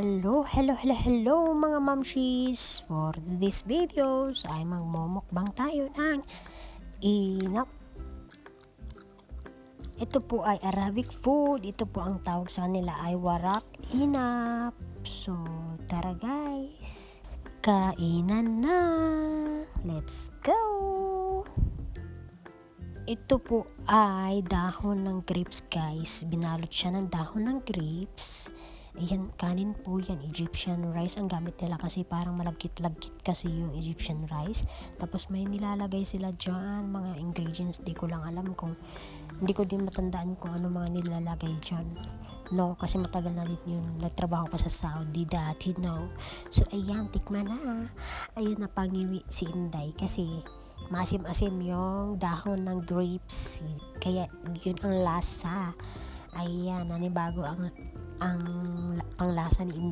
Hello mga mamshis! For this videos ay magmumukbang tayo ng inap. Ito po ay Arabic food. Ito po ang tawag sa kanila ay warak inap. So tara guys, kainan na! Let's go! Ito po ay dahon ng grapes guys. Binalot siya ng dahon ng grapes. Ayan, kanin po yan, Egyptian rice ang gamit nila kasi parang malagkit-lagkit kasi yung Egyptian rice. Tapos may nilalagay sila dyan, mga ingredients, di ko lang alam kung, hindi ko din matandaan kung ano mga nilalagay dyan. No, kasi matagal na din yun, nagtrabaho ko sa Saudi dati, no. So ayan, tikman na. Ayun, napangiwi si Inday kasi maasim-asim yung dahon ng grapes. Kaya yun ang lasa. Ayan, nanibago ang panglasa ni Inday.